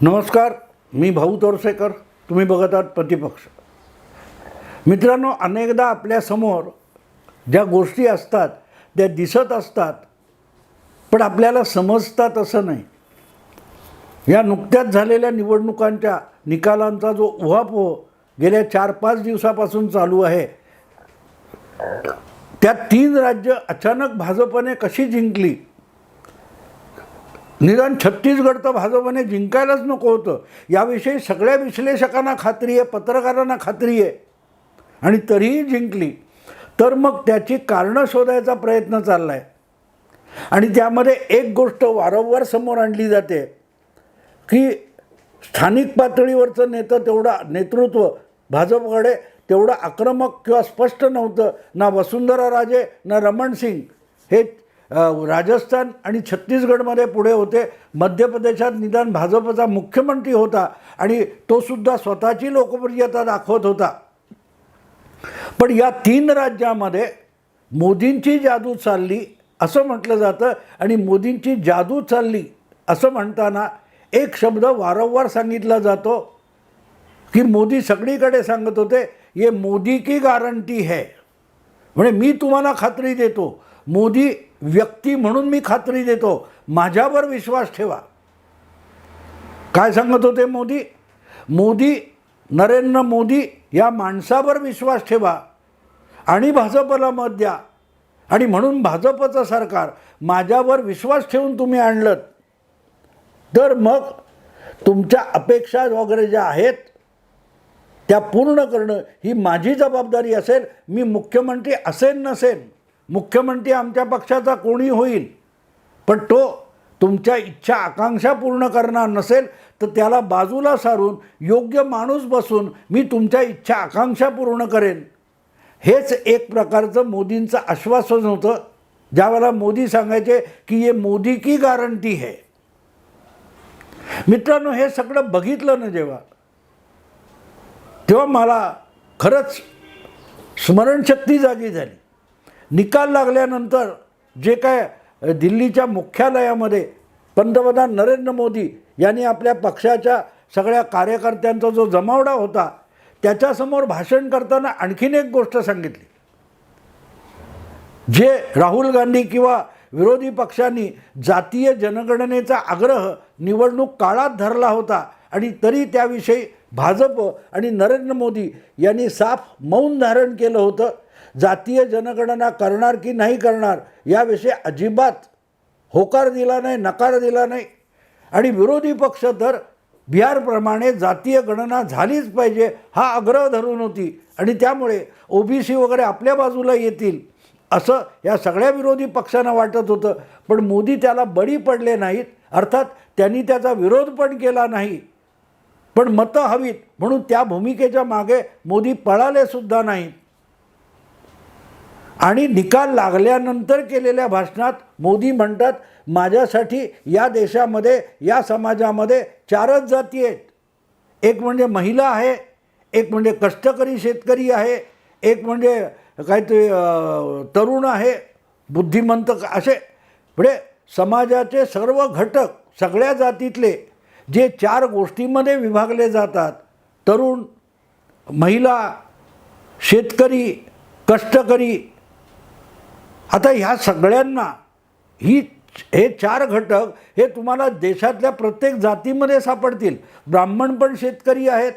नमस्कार, मी भाऊ तोरसेकर. तुम्ही बघत आहात प्रतिपक्ष. मित्रांनो, अनेकदा आपल्यासमोर ज्या गोष्टी असतात त्या दिसत असतात, पण आपल्याला समजतात असं नाही. या नुकत्याच झालेल्या निवडणुकांच्या निकालांचा जो उहापोह गेल्या 4-5 दिवसापासून चालू आहे, त्यात 3 राज्य अचानक भाजपने कशी जिंकली, निदान छत्तीसगड तर भाजपने जिंकायलाच नको होतं याविषयी सगळ्या विश्लेषकांना खात्री आहे, पत्रकारांना खात्री आहे, आणि तरीही जिंकली. तर मग त्याची कारणं शोधायचा प्रयत्न चालला आहे. आणि त्यामध्ये एक गोष्ट वारंवार समोर आणली जाते की स्थानिक पातळीवरचं नेतृत्व भाजपकडे तेवढं आक्रमक किंवा स्पष्ट नव्हतं. ना वसुंधरा राजे ना रमण सिंग हे राजस्थान आणि छत्तीसगडमध्ये पुढे होते. मध्य प्रदेशात निदान भाजपचा मुख्यमंत्री होता आणि तो सुद्धा स्वतःची लोकप्रियता दाखवत होता. पण या 3 राज्यामध्ये मोदींची जादू चालली असं म्हटलं जातं. आणि मोदींची जादू चालली असं म्हणताना एक शब्द वारंवार सांगितला जातो की मोदी सगळीकडे सांगत होते, ये मोदी की गारंटी है. म्हणजे मी तुम्हाला खात्री देतो, मोदी व्यक्ती म्हणून मी खात्री देतो, माझ्यावर विश्वास ठेवा. काय सांगत होते मोदी? नरेंद्र मोदी या माणसावर विश्वास ठेवा आणि भाजपला मत द्या. आणि म्हणून भाजपचं सरकार माझ्यावर विश्वास ठेवून तुम्ही आणलं तर मग तुमच्या अपेक्षा वगैरे ज्या आहेत त्या पूर्ण करणं ही माझी जबाबदारी असेल. मी मुख्यमंत्री असेन नसेन, मुख्यमंत्री आमच्या पक्षाचा कोणी होईल, पण तो तुमच्या इच्छा आकांक्षा पूर्ण करणार नसेल तर त्याला बाजूला सारून योग्य माणूस बसून मी तुमच्या इच्छा आकांक्षा पूर्ण करेन. हेच एक प्रकारचं मोदींचं आश्वासन होतं, ज्यावेळेला मोदी सांगायचे की ये मोदी की गारंटी है. मित्रांनो, हे सगळं बघितलं ना तेव्हा मला खरंच स्मरणशक्ती जागी झाली. निकाल लागल्यानंतर जे काय दिल्लीच्या मुख्यालयामध्ये पंतप्रधान नरेंद्र मोदी यांनी आपल्या पक्षाच्या सगळ्या कार्यकर्त्यांचा जो जमावडा होता त्याच्यासमोर भाषण करताना आणखीन एक गोष्ट सांगितली. जे राहुल गांधी किंवा विरोधी पक्षांनी जातीय जनगणनेचा आग्रह निवडणूक काळात धरला होता आणि तरी त्याविषयी भाजप आणि नरेंद्र मोदी यांनी साफ मौन धारण केलं होतं. जातीय जनगणना करणार की नाही करणार याविषयी अजिबात होकार दिला नाही, नकार दिला नाही. आणि विरोधी पक्ष तर बिहारप्रमाणे जातीय गणना झालीच पाहिजे हा आग्रह धरून होती. आणि त्यामुळे ओबीसी वगैरे आपल्या बाजूला येतील असं या सगळ्या विरोधी पक्षांना वाटत होतं. पण मोदी त्याला बळी पडले नाहीत. अर्थात त्यांनी त्याचा विरोध पण केला नाही, पण मतं हवीत म्हणून त्या भूमिकेच्या मागे मोदी पळाले सुद्धा नाहीत. आणि निकाल लागल्यानंतर केलेल्या भाषणात मोदी म्हणतात, माझ्यासाठी या देशामध्ये या समाजामध्ये 4च जाती आहेत. एक म्हणजे महिला आहे, एक म्हणजे कष्टकरी शेतकरी आहे, एक म्हणजे काहीतरी तरुण आहे, बुद्धिमंत, असे म्हणजे समाजाचे सर्व घटक सगळ्या जातीतले जे 4 गोष्टींमध्ये विभागले जातात, तरुण, महिला, शेतकरी, कष्टकरी, आता ह्या सगळ्यांना हे 4 घटक हे तुम्हाला देशातल्या प्रत्येक जातीमध्ये सापडतील. ब्राह्मण पण शेतकरी आहेत,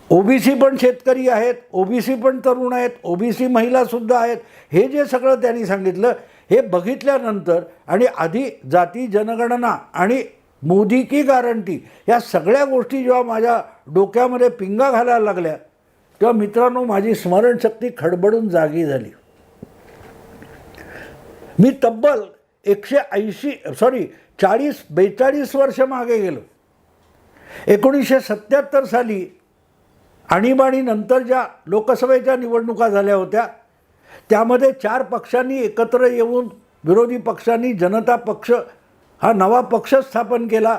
ओबीसी पण शेतकरी आहेत, ओबीसी पण तरुण आहेत, ओबीसी महिलासुद्धा आहेत. हे जे सगळं त्यांनी सांगितलं हे बघितल्यानंतर आणि आधी जाती जनगणना आणि मोदी की गारंटी या सगळ्या गोष्टी जेव्हा माझ्या डोक्यामध्ये पिंगा घालायला लागल्या तेव्हा मित्रांनो माझी स्मरणशक्ती खडबडून जागी झाली. मी तब्बल 40-42 वर्ष मागे गेलो. 1977 साली आणीबाणीनंतर ज्या लोकसभेच्या निवडणुका झाल्या होत्या त्यामध्ये 4 पक्षांनी एकत्र येऊन विरोधी पक्षांनी जनता पक्ष हा नवा पक्ष स्थापन केला.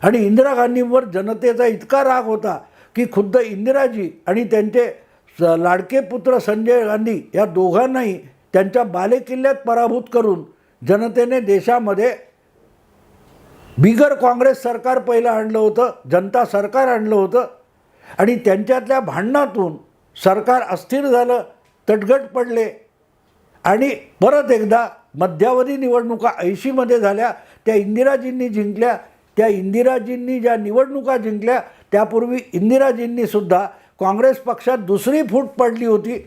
आणि इंदिरा गांधींवर जनतेचा इतका राग होता की खुद्द इंदिराजी आणि त्यांचे लाडके पुत्र संजय गांधी या दोघांनाही त्यांच्या बालेकिल्ल्यात पराभूत करून जनतेने देशामध्ये बिगर काँग्रेस सरकार पहिलं आणलं होतं, जनता सरकार आणलं होतं आणि त्यांच्यातल्या भांडणातून सरकार अस्थिर झालं, तटगट पडले आणि परत एकदा मध्यावधी निवडणुका 80मध्ये झाल्या, त्या इंदिराजींनी जिंकल्या. त्या इंदिराजींनी ज्या निवडणुका जिंकल्या त्यापूर्वी इंदिराजींनीसुद्धा काँग्रेस पक्षात दुसरी फूट पडली होती.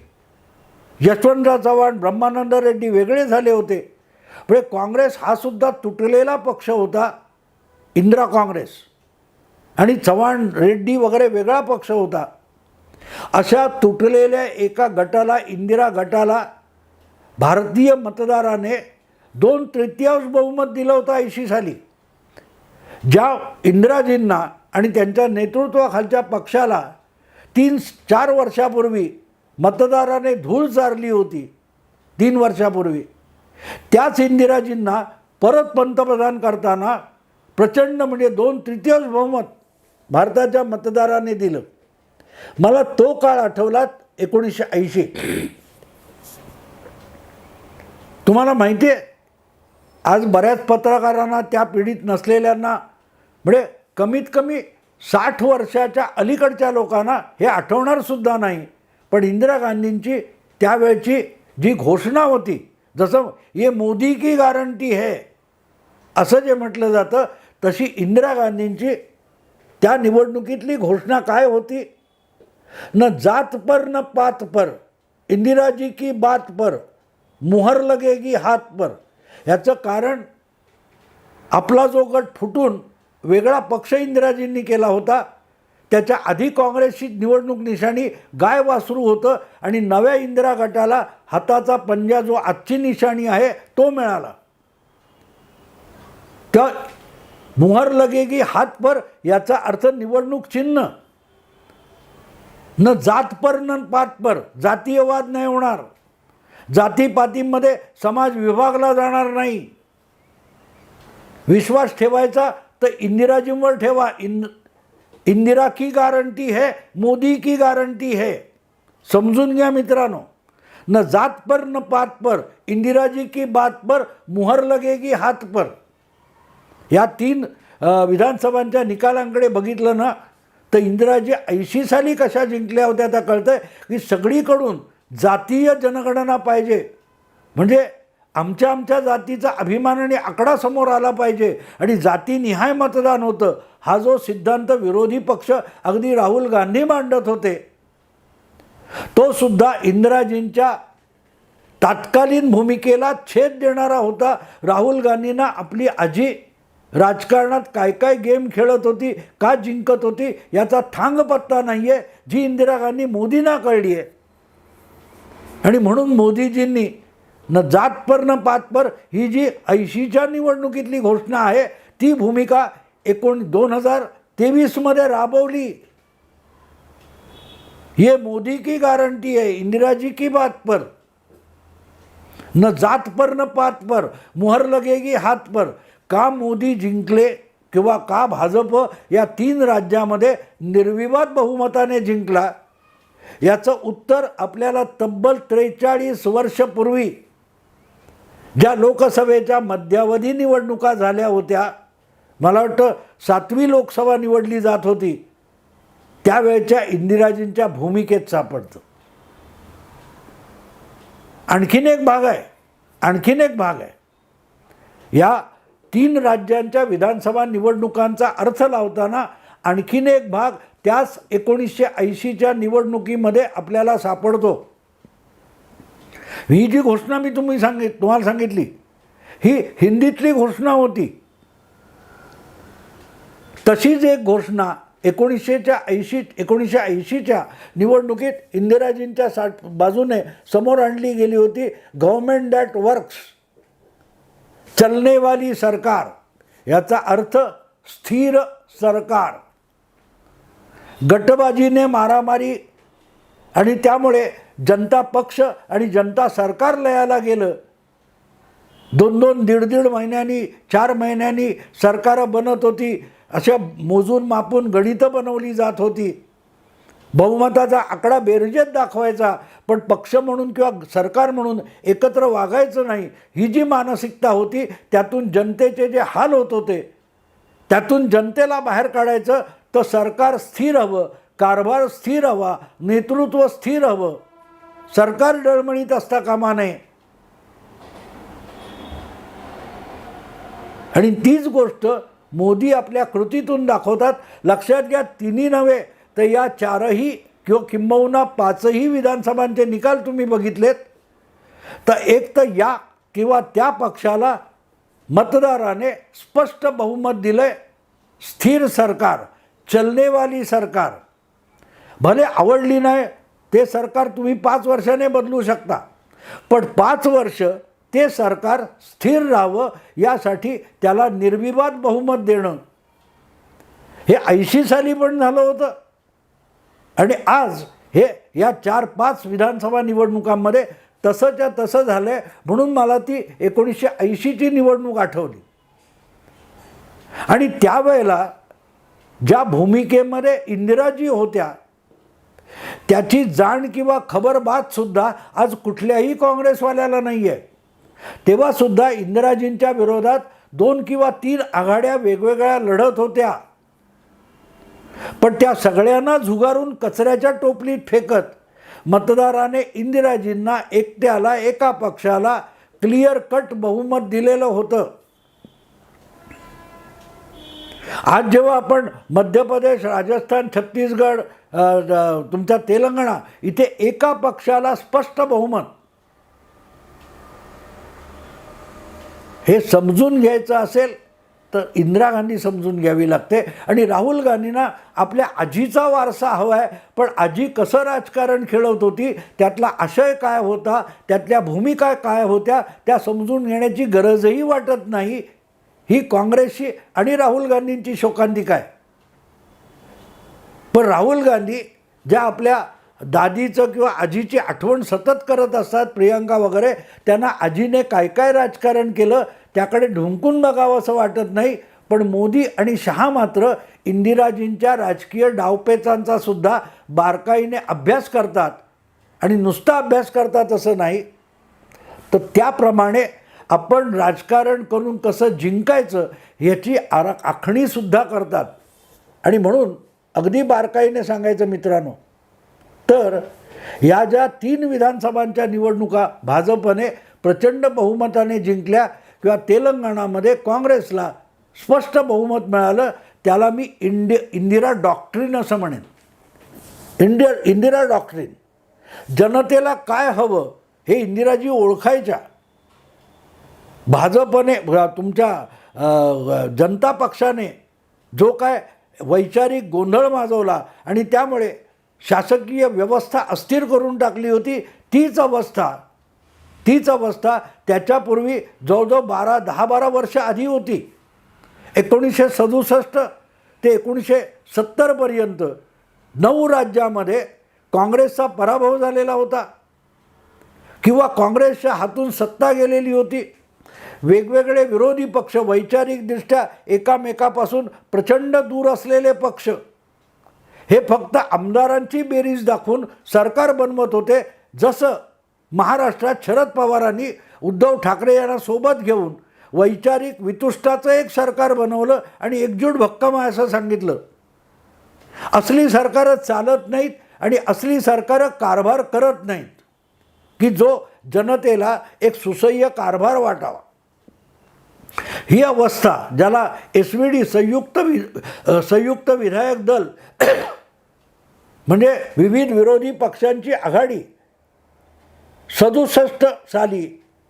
यशवंतराव चव्हाण, ब्रह्मानंद रेड्डी वेगळे झाले होते. म्हणजे काँग्रेस हा सुद्धा तुटलेला पक्ष होता, इंदिरा काँग्रेस, आणि चव्हाण रेड्डी वगैरे वेगळा पक्ष होता. अशा तुटलेल्या एका गटाला, इंदिरा गटाला, भारतीय मतदाराने 2/3 बहुमत दिलं होतं 80 साली. ज्या इंदिराजींना आणि त्यांच्या नेतृत्वाखालच्या पक्षाला 3-4 वर्षापूर्वी मतदाराने धूळ चारली होती, 3 वर्षापूर्वी, त्याच इंदिराजींना परत पंतप्रधान करताना प्रचंड म्हणजे 2/3 बहुमत भारताच्या मतदाराने दिलं. मला तो काळ आठवला, 1980. तुम्हाला माहिती आहे, आज बऱ्याच पत्रकारांना, त्या पिढीत नसलेल्यांना, म्हणजे कमीत कमी 60 वर्षाच्या अलीकडच्या लोकांना हे आठवणारसुद्धा नाही. पण इंदिरा गांधींची त्यावेळची जी घोषणा होती, जसं ये मोदी की गारंटी है असं जे म्हटलं जातं, तशी इंदिरा गांधींची त्या निवडणुकीतली घोषणा काय होती? न जात पर न पात पर, इंदिरा जी की बात पर, मुहर लगेगी हात पर. याचं कारण आपला जो गट फुटून वेगळा पक्ष इंदिराजींनी केला होता, त्याच्या आधी काँग्रेसची निवडणूक निशाणी गाय वासरू होतं आणि नव्या इंदिरा गटाला हाताचा पंजा जो आजची निशाणी आहे तो मिळाला. तर मुहर लगेगी हात पर याचा अर्थ निवडणूक चिन्ह, न जात पर न पात पर, जातीयवाद नाही होणार, जातीपातीमध्ये समाज विभागला जाणार नाही. विश्वास ठेवायचा तर इंदिराजींवर ठेवा. इंदिरा की गारंटी है, मोदी की गारंटी है. समजून घ्या मित्रांनो. न जात पर न पात पर, इंदिराजी की बात पर, मुहर लगेगी हात पर. या 3 विधानसभांच्या निकालांकडे बघितलं ना, तर इंदिराजी 80 साली कशा जिंकल्या होत्या त्या कळतंय की सगळीकडून जातीय जनगणना पाहिजे, म्हणजे आमच्या आमच्या जातीचा अभिमानाने आकडा समोर आला पाहिजे आणि जातीनिहाय मतदान होतं. हा जो सिद्धांत विरोधी पक्ष अगदी राहुल गांधी मांडत होते, तो सुद्धा इंदिराजींच्या तात्कालीन भूमिकेला छेद देणारा होता. राहुल गांधींना आपली आजी राजकारणात काय काय गेम खेळत होती, का जिंकत होती याचा थांग पत्ता नाही आहे, जी इंदिरा गांधी मोदींना कळली आहे. आणि म्हणून मोदीजींनी न जात पर न पात पर ही जी 80च्या निवडणुकीतली घोषणा आहे, ती भूमिका 2023मध्ये राबवली. ये मोदी की गारंटी है, इंदिराजी की बात पर, न जात पर न पात पर, मुहर लगेगी हात पर. का मोदी जिंकले किंवा का भाजप या 3 राज्यामध्ये निर्विवाद बहुमताने जिंकला, याचं उत्तर आपल्याला तब्बल 43 वर्षपूर्वी ज्या लोकसभेच्या मध्यावधी निवडणुका झाल्या होत्या, मला वाटतं 7वी लोकसभा निवडली जात होती, त्यावेळच्या इंदिराजींच्या भूमिकेत सापडतं. आणखीन एक भाग आहे. या 3 राज्यांच्या विधानसभा निवडणुकांचा अर्थ लावताना आणखीन एक भाग त्याच 1980च्या निवडणुकीमध्ये आपल्याला सापडतो. ही जी घोषणा मी तुम्हाला सांगितली, ही हिंदीतली घोषणा होती. तशीच एक घोषणा 1980च्या निवडणुकीत इंदिराजींच्या बाजूने समोर आणली गेली होती. गव्हर्नमेंट दॅट वर्क्स, चलने वाली सरकार. याचा अर्थ स्थिर सरकार. गटबाजीने मारामारी आणि त्यामुळे जनता पक्ष आणि जनता सरकार लयाला गेलं. 2-2, 1.5 महिन्यांनी, 4 महिन्यांनी सरकारं बनत होती. अशा मोजून मापून गणितं बनवली जात होती. बहुमताचा आकडा बेरजेत दाखवायचा, पण पक्ष म्हणून किंवा सरकार म्हणून एकत्र वागायचं नाही, ही जी मानसिकता होती, त्यातून जनतेचे जे हाल होत होते त्यातून जनतेला बाहेर काढायचं तर सरकार स्थिर हवं, कारभार स्थिर हवा, नेतृत्व स्थिर हवं, सरकार डळमळीत असता कामा नये. आणि तीच गोष्ट मोदी आपल्या कृतीतून दाखवतात. लक्षात घ्या, तिन्ही नव्हे तर या 4ही किंवा किंबहुना 5ही विधानसभांचे निकाल तुम्ही बघितलेत तर एक तर या किंवा त्या पक्षाला मतदाराने स्पष्ट बहुमत दिलंय. स्थिर सरकार, चलनेवाली सरकार. भले आवडली नाही ते सरकार तुम्ही 5 वर्षाने बदलू शकता, पण 5 वर्ष ते सरकार स्थिर राहावं यासाठी त्याला निर्विवाद बहुमत देणं हे 80 साली पण झालं होतं. आणि आज हे या 4-5 विधानसभा निवडणुकांमध्ये तसंच्या तसं झालं आहे. म्हणून मला ती 1980ची निवडणूक आठवली. आणि त्यावेळेला ज्या भूमिकेमध्ये इंदिराजी होत्या त्याची जाण किंवा खबरबातसुद्धा आज कुठल्याही काँग्रेसवाल्याला नाही आहे. तेव्हासुद्धा इंदिराजींच्या विरोधात 2 किंवा 3 आघाड्या वेगवेगळ्या लढत होत्या, पण त्या सगळ्यांना झुगारून कचऱ्याच्या टोपलीत फेकत मतदाराने इंदिराजींना एकट्याला, एका पक्षाला क्लिअर कट बहुमत दिलेलं होतं. आज जेव्हा आपण मध्य प्रदेश, राजस्थान, छत्तीसगड, तुमच्या तेलंगणा इथे एका पक्षाला स्पष्ट बहुमत, हे समजून घ्यायचं असेल तर इंदिरा गांधी समजून घ्यावी लागते. आणि राहुल गांधींना आपल्या आजीचा वारसा हवा आहे, पण आजी कसं राजकारण खेळवत होती, त्यातला आशय काय होता, त्यातल्या भूमिका काय होत्या त्या समजून घेण्याची गरजही वाटत नाही. ही काँग्रेसची आणि राहुल गांधींची शोकांतिका आहे. पण राहुल गांधी ज्या आपल्या दादीचं किंवा आजीची आठवण सतत करत असतात, प्रियंका वगैरे, त्यांना आजीने काय काय राजकारण केलं त्याकडे ढुंकून बघावं असं वाटत नाही. पण मोदी आणि शहा मात्र इंदिराजींच्या राजकीय डावपेचांचा सुद्धा बारकाईने अभ्यास करतात. आणि नुसता अभ्यास करतात असं नाही, तर त्याप्रमाणे आपण राजकारण करून कसं जिंकायचं ह्याची आखणीसुद्धा करतात. आणि म्हणून अगदी बारकाईने सांगायचं मित्रांनो, तर या ज्या 3 विधानसभांच्या निवडणुका भाजपने प्रचंड बहुमताने जिंकल्या किंवा तेलंगणामध्ये काँग्रेसला स्पष्ट बहुमत मिळालं, त्याला मी इंदिरा डॉक्ट्रिन असं म्हणेन. इंदिरा डॉक्ट्रिन. जनतेला काय हवं हे इंदिराजी ओळखायच्या. भाजपने, तुमच्या जनता पक्षाने जो काय वैचारिक गोंधळ माजवला आणि त्यामुळे शासकीय व्यवस्था अस्थिर करून टाकली होती, तीच अवस्था त्याच्यापूर्वी जवळजवळ 10-12 वर्ष आधी होती. 1967 ते 1970पर्यंत 9 राज्यामध्ये काँग्रेसचा पराभव झालेला होता किंवा काँग्रेसच्या हातून सत्ता गेलेली होती. वेगवेगळे विरोधी पक्ष, वैचारिकदृष्ट्या एकामेकापासून प्रचंड दूर असलेले पक्ष, हे फक्त आमदारांची बेरीज दाखवून सरकार बनवत होते. जसं महाराष्ट्रात शरद पवारांनी उद्धव ठाकरे यांना सोबत घेऊन वैचारिक वितुष्टाचं एक सरकार बनवलं आणि एकजूट भक्कम आहे असं सांगितलं. असली सरकारं चालत नाहीत आणि असली सरकारं कारभार करत नाहीत की जो जनतेला एक सुसह्य कारभार वाटावा. ही अवस्था, ज्याला SVD संयुक्त विधायक दल म्हणजे विविध विरोधी पक्षांची आघाडी, 67 साली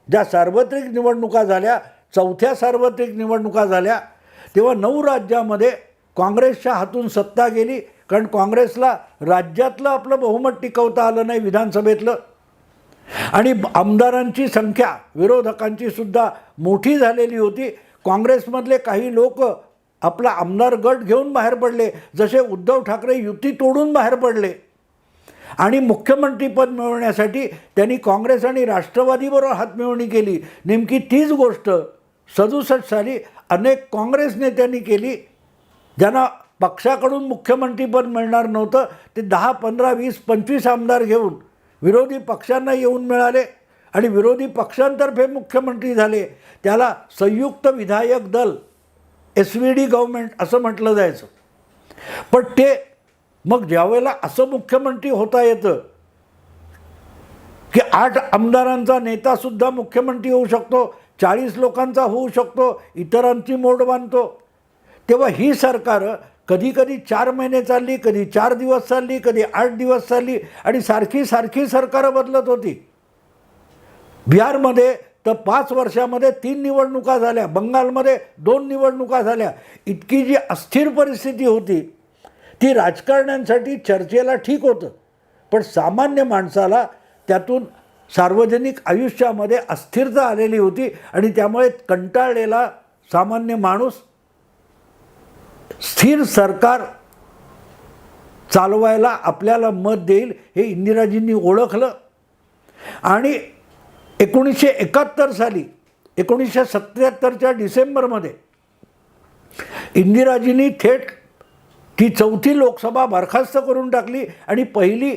ज्या सार्वत्रिक निवडणुका झाल्या, 4थ्या सार्वत्रिक निवडणुका झाल्या, तेव्हा 9 राज्यामध्ये काँग्रेसच्या हातून सत्ता गेली. कारण काँग्रेसला राज्यातलं आपलं बहुमत टिकवता आलं नाही, विधानसभेतलं. आणि आमदारांची संख्या विरोधकांची सुद्धा मोठी झालेली होती. काँग्रेसमधले काही लोक आपला आमदार गट घेऊन बाहेर पडले, जसे उद्धव ठाकरे युती तोडून बाहेर पडले. आणि मुख्यमंत्रीपद मिळवण्यासाठी त्यांनी काँग्रेस आणि राष्ट्रवादीबरोबर हातमिळवणी केली. नेमकी तीच गोष्ट 67 साली अनेक काँग्रेस नेत्यांनी केली, ज्यांना पक्षाकडून मुख्यमंत्रीपद मिळणार नव्हतं. ते 10, 15, 20, 25 आमदार घेऊन विरोधी पक्षांना येऊन मिळाले आणि विरोधी पक्षांतर्फे मुख्यमंत्री झाले. त्याला संयुक्त विधायक दल SVD गव्हर्नमेंट असं म्हटलं जायचं. पण ते मग ज्यावेळेला असं मुख्यमंत्री होता येतं की 8 आमदारांचा नेतासुद्धा मुख्यमंत्री होऊ शकतो, 40 लोकांचा होऊ शकतो, इतरांची मोड बांधतो, तेव्हा ही सरकारं कधी कधी 4 महिने चालली, कधी 4 दिवस चालली, कधी 8 दिवस चालली आणि सारखी सरकारं बदलत होती. बिहारमध्ये तर 5 वर्षामध्ये 3 निवडणुका झाल्या, बंगालमध्ये 2 निवडणुका झाल्या. इतकी जी अस्थिर परिस्थिती होती ती राजकारण्यांसाठी चर्चेला ठीक होतं, पण सामान्य माणसाला त्यातून सार्वजनिक आयुष्यामध्ये अस्थिरता आलेली होती आणि त्यामुळे कंटाळलेला सामान्य माणूस स्थिर सरकार चालवायला आपल्याला मत देईल हे इंदिराजींनी ओळखलं. आणि 1971 साली 1977च्या डिसेंबरमध्ये इंदिराजींनी थेट ती 4थी लोकसभा बरखास्त करून टाकली आणि पहिली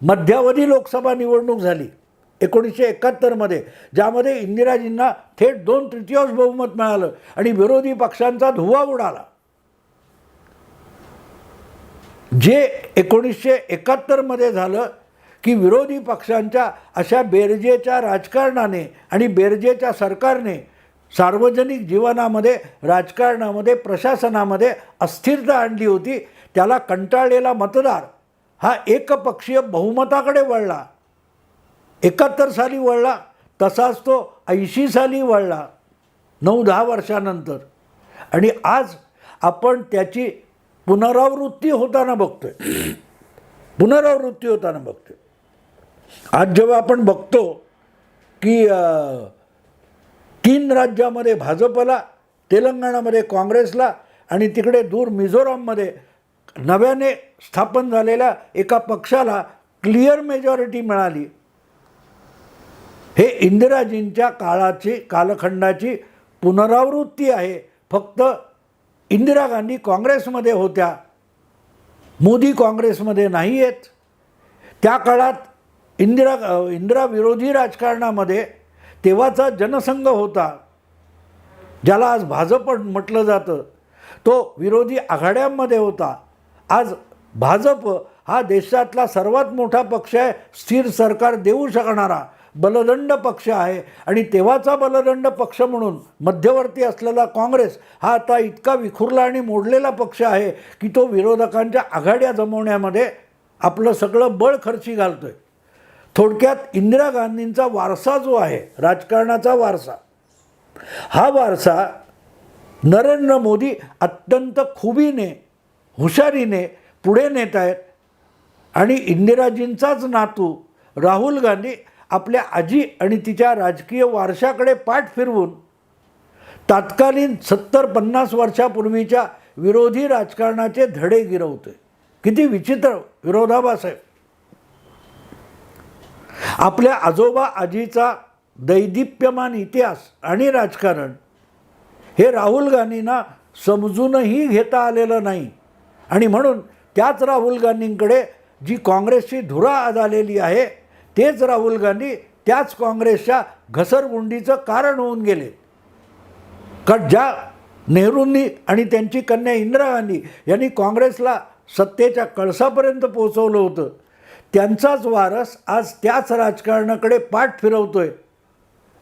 मध्यावधी लोकसभा निवडणूक झाली 1971मध्ये, ज्यामध्ये इंदिराजींना थेट 2/3 बहुमत मिळालं आणि विरोधी पक्षांचा धुव्वा उडाला. जे 1971मध्ये झालं की विरोधी पक्षांच्या अशा बेरजेच्या राजकारणाने आणि बेरजेच्या सरकारने सार्वजनिक जीवनामध्ये, राजकारणामध्ये, प्रशासनामध्ये अस्थिरता आणली होती. त्याला कंटाळलेला मतदार हा एकपक्षीय बहुमताकडे वळला. 71 साली वळला, तसाच तो 80 साली वळला, 9-10 वर्षानंतर. आणि आज आपण त्याची पुनरावृत्ती होताना बघतोय. आज जेव्हा आपण बघतो की 3 राज्यामध्ये भाजपला, तेलंगणामध्ये काँग्रेसला आणि तिकडे दूर मिझोराममध्ये नव्याने स्थापन झालेल्या एका पक्षाला क्लिअर मेजॉरिटी मिळाली. हे इंदिराजींच्या कालखंडाची पुनरावृत्ती आहे. फक्त इंदिरा गांधी काँग्रेसमध्ये होत्या, मोदी काँग्रेसमध्ये नाही आहेत. त्या काळात इंदिरा विरोधी राजकारणामध्ये तेव्हाचा जनसंघ होता, ज्याला आज भाजप म्हटलं जातं, तो विरोधी आघाड्यांमध्ये होता. आज भाजप हा देशातला सर्वात मोठा पक्ष आहे, स्थिर सरकार देऊ शकणारा बलदंड पक्ष आहे. आणि तेव्हाचा बलदंड पक्ष म्हणून मध्यवर्ती असलेला काँग्रेस हा आता इतका विखुरला आणि मोडलेला पक्ष आहे की तो विरोधकांच्या आघाड्या जमवण्यामध्ये आपलं सगळं बळ खर्ची घालतोय. थोडक्यात इंदिरा गांधींचा वारसा जो आहे, राजकारणाचा वारसा, हा वारसा नरेंद्र मोदी अत्यंत खुबीने, हुशारीने पुढे नेत आहेत. आणि इंदिराजींचाच नातू राहुल गांधी आपल्या आजी आणि तिच्या राजकीय वारशाकडे पाठ फिरवून तात्कालीन 70-50 वर्षापूर्वीच्या विरोधी राजकारणाचे धडे गिरवतोय. किती विचित्र विरोधाभास आहे. आपल्या आजोबा आजीचा दैदिप्यमान इतिहास आणि राजकारण हे राहुल गांधींना समजूनही घेता आलेलं नाही. आणि म्हणून त्याच राहुल गांधींकडे जी काँग्रेसची धुरा आलेली आहे, तेच राहुल गांधी त्याच काँग्रेसच्या घसरगुंडीचं कारण होऊन गेले. कारण ज्या नेहरूंनी आणि त्यांची कन्या इंदिरा गांधी यांनी काँग्रेसला सत्तेच्या कळसापर्यंत पोहोचवलं होतं, त्यांचाच वारस आज त्याच राजकारणाकडे पाठ फिरवतोय.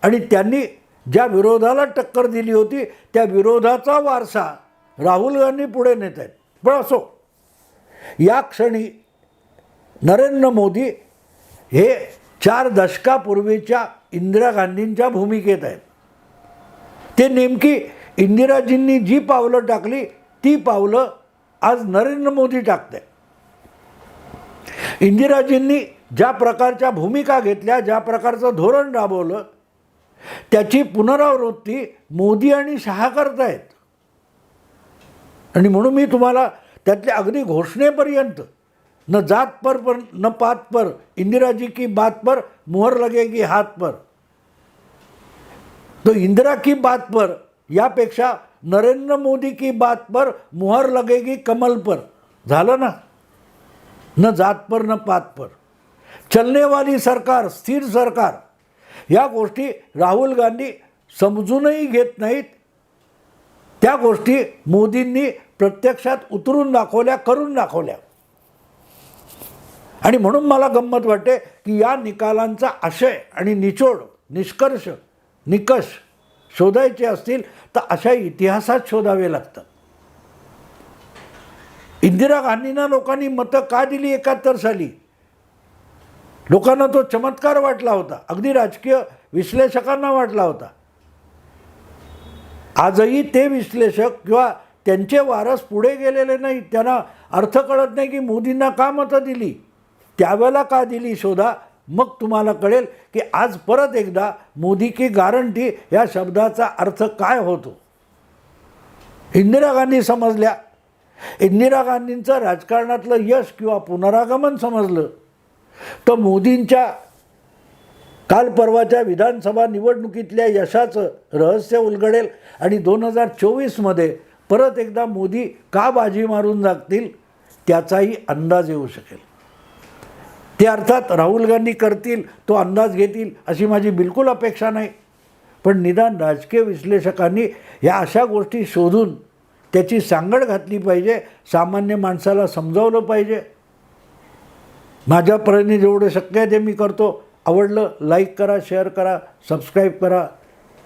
आणि त्यांनी ज्या विरोधाला टक्कर दिली होती त्या विरोधाचा वारसा राहुल गांधी पुढे नेत आहेत. पण असो, या क्षणी नरेंद्र मोदी हे 4 दशकापूर्वीच्या इंदिरा गांधींच्या भूमिकेत आहेत. ते नेमकी इंदिराजींनी जी पावलं टाकली ती पावलं आज नरेंद्र मोदी टाकते. इंदिराजींनी ज्या प्रकारच्या भूमिका घेतल्या, ज्या प्रकारचं धोरण राबवलं, त्याची पुनरावृत्ती मोदी आणि शहा करतायत. आणि म्हणून मी तुम्हाला त्यातल्या अगदी घोषणेपर्यंत न जात पर न पात पर, इंदिरा जी की बात पर मुहर लगेगी हात पर, तो इंदिरा की बात पर यापेक्षा नरेंद्र मोदी की बात पर मुहर लगेगी कमल पर झालं ना. न जात पर न पात पर, चलने वाली सरकार, स्थिर सरकार, या गोष्टी राहुल गांधी समजूनही घेत नाहीत. त्या गोष्टी मोदींनी प्रत्यक्षात उतरून दाखवल्या, करून दाखवल्या. आणि म्हणून मला गंमत वाटते की या निकालांचा आशय आणि निचोड, निष्कर्ष, निकष शोधायचे असतील तर अशा इतिहासात शोधावे लागतात. इंदिरा गांधींना लोकांनी मतं का दिली 71 साली? लोकांना तो चमत्कार वाटला होता, अगदी राजकीय विश्लेषकांना वाटला होता. आजही ते विश्लेषक किंवा त्यांचे वारस पुढे गेलेले नाहीत, त्यांना अर्थ कळत नाही की मोदींना का मतं दिली, त्यावेळेला का दिली शोधा. मग तुम्हाला कळेल की आज परत एकदा मोदी की गारंटी या शब्दाचा अर्थ काय होतो. इंदिरा गांधी समजल्या. इंदिरा गांधींचं राजकारणातलं यश किंवा पुनरागमन समजलं तर मोदींच्या काल परवाच्या विधानसभा निवडणुकीतल्या यशाचं रहस्य उलगडेल आणि 2024मध्ये परत एकदा मोदी का बाजी मारून जागतील त्याचाही अंदाज येऊ शकेल. ते अर्थात राहुल गांधी करतील, तो अंदाज घेतील अशी माझी बिलकुल अपेक्षा नाही. पण निदान राजकीय विश्लेषकांनी ह्या अशा गोष्टी शोधून त्याची सांगड घातली पाहिजे, सामान्य माणसाला समजावलं पाहिजे. माझ्या परीने जेवढं शक्य आहे ते मी करतो. आवडलं लाईक करा, शेअर करा, सबस्क्राईब करा.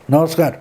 नमस्कार.